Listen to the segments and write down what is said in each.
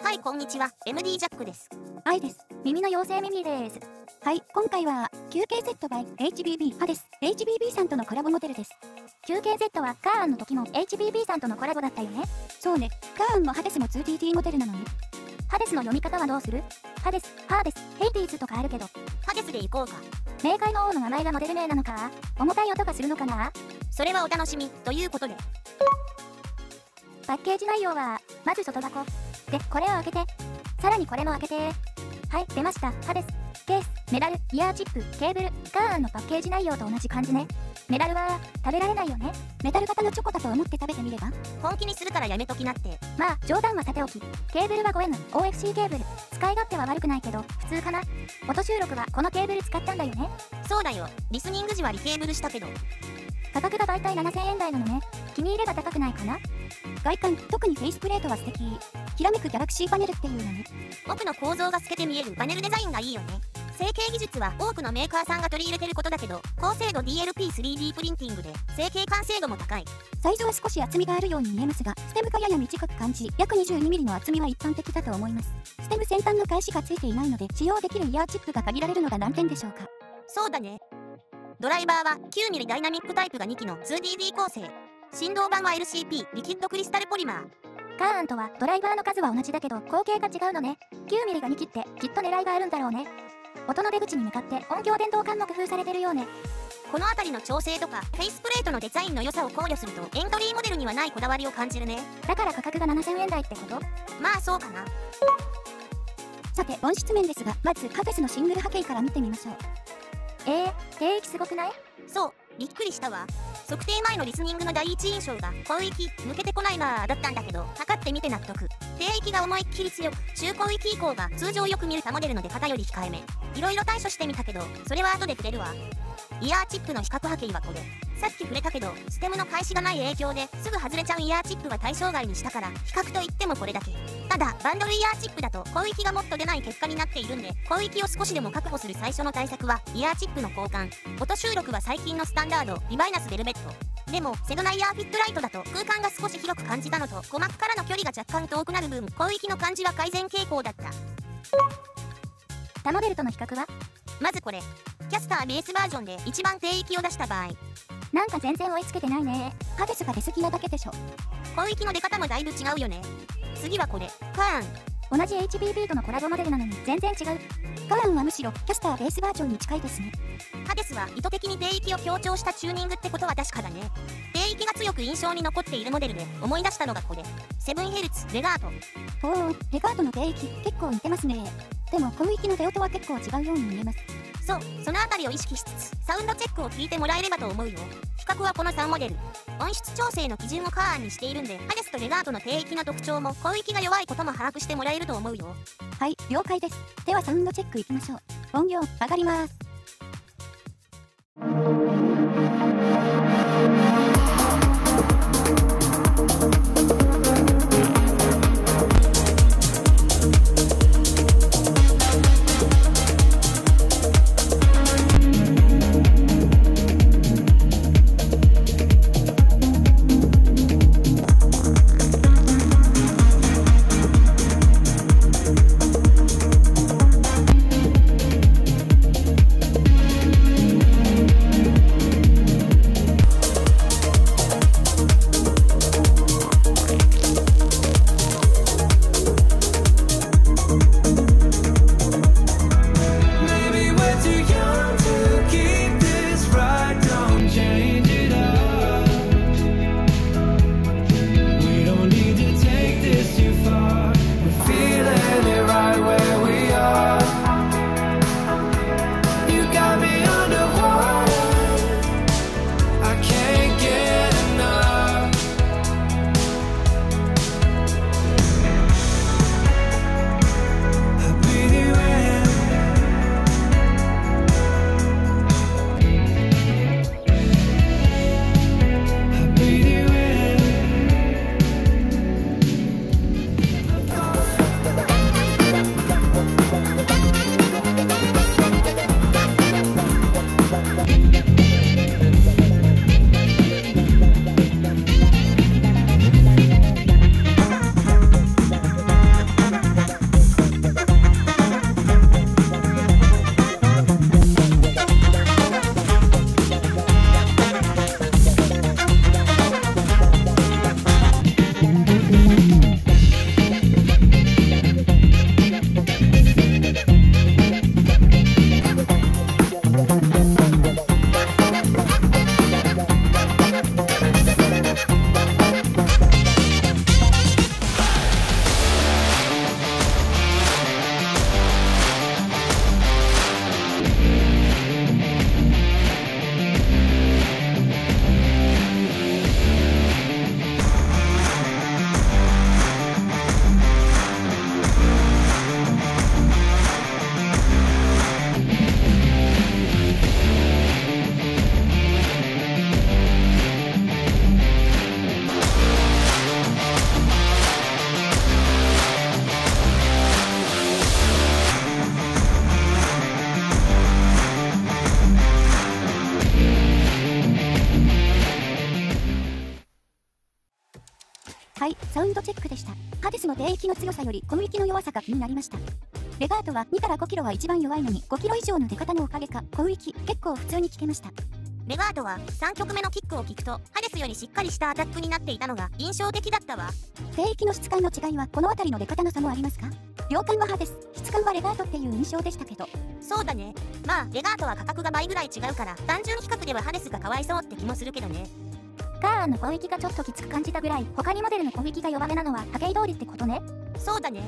はい、こんにちは。MD ジャックです。愛です。耳の妖精ミミです。はい、今回は 9KZ by HBB ハです。HBB さんとのコラボモデルです。9KZ はカーンの時も HBB さんとのコラボだったよね。そうね、カーンもハデスも 2TT モデルなのに。ハデスの読み方はどうする？ハデス、ハーデス、ヘイティーズとかあるけど。ハデスでいこうか。冥界の王の名前がモデル名なのか？重たい音がするのかな？それはお楽しみということで。パッケージ内容は、まず外箱。で、これを開けて。さらにこれも開けて。はい、出ました。ハデス。ケース、メダル、イヤーチップ、ケーブル、カーンのパッケージ内容と同じ感じね。メダルは、食べられないよね。メタル型のチョコだと思って食べてみれば？本気にするからやめときなって。まあ、冗談はさておき。ケーブルは 5M、OFC ケーブル。使い勝手は悪くないけど、普通かな。音収録はこのケーブル使ったんだよね。そうだよ。リスニング時はリケーブルしたけど。価格が大体7000円台なのね。気に入れば高くないかな。外観、特にフェイスプレートは素敵。きらめくギャラクシーパネルっていうのね。奥の構造が透けて見えるパネルデザインがいいよね。成形技術は多くのメーカーさんが取り入れてることだけど、高精度 DLP3D プリンティングで成形完成度も高い。サイズは少し厚みがあるように見えますが、ステムがやや短く感じ、約 22mm の厚みは一般的だと思います。ステム先端の返しがついていないので、使用できるイヤーチップが限られるのが難点でしょうか。そうだね。ドライバーは 9mm ダイナミックタイプが2機の 2DD 構成。振動板は LCP リキッドクリスタルポリマー。カーンとはドライバーの数は同じだけど口径が違うのね。9mm が2機ってきっと狙いがあるんだろうね。音の出口に向かって音響伝導管も工夫されてるようね。この辺りの調整とかフェイスプレートのデザインの良さを考慮するとエントリーモデルにはないこだわりを感じるね。だから価格が7000円台ってこと？まあそうかな。さて音質面ですが、まずハデスのシングル波形から見てみましょう。低域すごくない？そう、びっくりしたわ。測定前のリスニングの第一印象が広域抜けてこないなだったんだけど、測ってみて納得。低域が思いっきり強く、中広域以降が通常よく見る他モデルの出方より控えめ。いろいろ対処してみたけど、それは後で触れるわ。イヤーチップの比較波形はこれ。さっき触れたけど、ステムの返しがない影響ですぐ外れちゃうイヤーチップは対象外にしたから、比較といってもこれだけ。ただ、バンドルイヤーチップだと広域がもっと出ない結果になっているんで、広域を少しでも確保する最初の対策は、イヤーチップの交換。音収録は最近のスタンダード、リバイナスベルベット。でも、セドナイヤーフィットライトだと空間が少し広く感じたのと、鼓膜からの距離が若干遠くなる分、広域の感じは改善傾向だった。他モデルとの比較は？まずこれ。キャスターベースバージョンで一番低域を出した場合。なんか全然追いつけてないね。ハデスが出過ぎなだけでしょ。広域の出方もだいぶ違うよね。次はこれ。カーン。同じ HBB とのコラボモデルなのに全然違う。カーンはむしろキャスターベースバージョンに近いですね。ハデスは意図的に低域を強調したチューニングってことは確かだね。低域が強く印象に残っているモデルで思い出したのがこれ。7Hz レガート。レガートの低域結構似てますね。でも広域の出音は結構違うように見えます。そう、そのあたりを意識しつつサウンドチェックを聞いてもらえればと思うよ。比較はこの3モデル。音質調整の基準をカーンにしているんで、ハデスとレガートの低域の特徴も広域が弱いことも把握してもらえると思うよ。はい、了解です。ではサウンドチェックいきましょう。音量上がります。はい、サウンドチェックでした。ハデスの低域の強さより小域の弱さが気になりました。レガートは2から5キロは一番弱いのに5キロ以上の出方のおかげか小域結構普通に聞けました。レガートは3曲目のキックを聞くとハデスよりしっかりしたアタックになっていたのが印象的だったわ。低域の質感の違いはこの辺りの出方の差もありますか？量感はハデス、質感はレガートっていう印象でしたけど。そうだね。まあレガートは価格が倍ぐらい違うから単純比較ではハデスがかわいそうって気もするけどね。カーアンの攻撃がちょっときつく感じたぐらい他にモデルの攻撃が弱めなのは波形通りってことね。そうだね。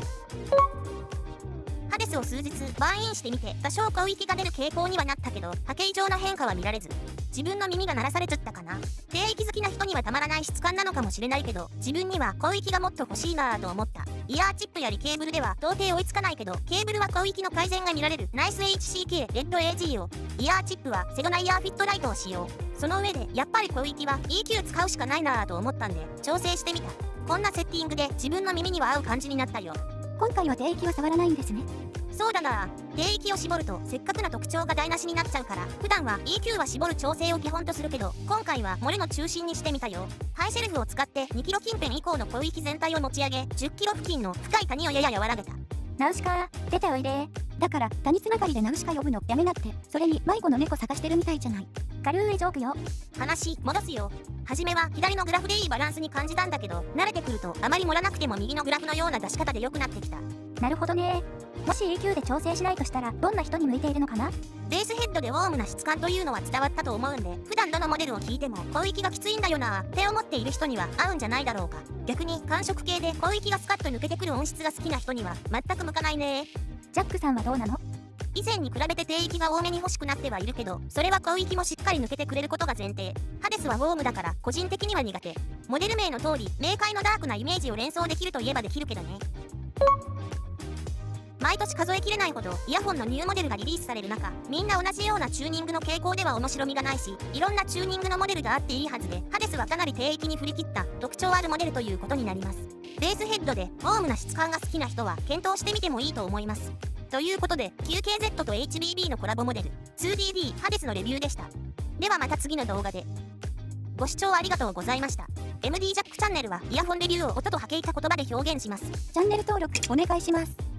ハデスを数日バーインしてみて多少攻撃が出る傾向にはなったけど波形上の変化は見られず、自分の耳が鳴らされちゃったかな。低域好きな人にはたまらない質感なのかもしれないけど自分には広域がもっと欲しいなぁと思った。イヤーチップやりケーブルでは到底追いつかないけどケーブルは広域の改善が見られるナイス HCK レッド AG を、イヤーチップはセドナイヤーフィットライトを使用。その上でやっぱり広域は EQ 使うしかないなぁと思ったんで調整してみた。こんなセッティングで自分の耳には合う感じになったよ。今回は低域は触らないんですね。そうだな。低域を絞るとせっかくの特徴が台無しになっちゃうから普段は EQ は絞る調整を基本とするけど今回は漏れの中心にしてみたよ。ハイシェルフを使って2キロ近辺以降の広域全体を持ち上げ10キロ付近の深い谷をやや和らげた。ナウシカ出ておいで。だから谷つながりでナウシカ呼ぶのやめなって。それに迷子の猫探してるみたいじゃない。軽いジョークよ。話戻すよ。初めは左のグラフでいいバランスに感じたんだけど慣れてくるとあまり盛らなくても右のグラフのような出し方で良くなってきた。なるほどね。もし EQ で調整しないとしたらどんな人に向いているのかな。ベースヘッドでウォームな質感というのは伝わったと思うんで普段どのモデルを聞いても広域がきついんだよなって思っている人には合うんじゃないだろうか。逆に感触系で広域がスカッと抜けてくる音質が好きな人には全く向かないね。ジャックさんはどうなの？以前に比べて低域が多めに欲しくなってはいるけどそれは広域もしっかり抜けてくれることが前提。ハデスはウォームだから個人的には苦手。モデル名の通り明快のダークなイメージを連想できるといえばできるけどね。毎年数えきれないほどイヤホンのニューモデルがリリースされる中みんな同じようなチューニングの傾向では面白みがないしいろんなチューニングのモデルがあっていいはずでハデスはかなり低域に振り切った特徴あるモデルということになります。ベースヘッドでウォームな質感が好きな人は検討してみてもいいと思います。ということで QKZ と HBB のコラボモデル 2DD ハデスのレビューでした。ではまた次の動画で。ご視聴ありがとうございました。MD ジャックチャンネルはイヤホンレビューを音と波形た言葉で表現します。チャンネル登録お願いします。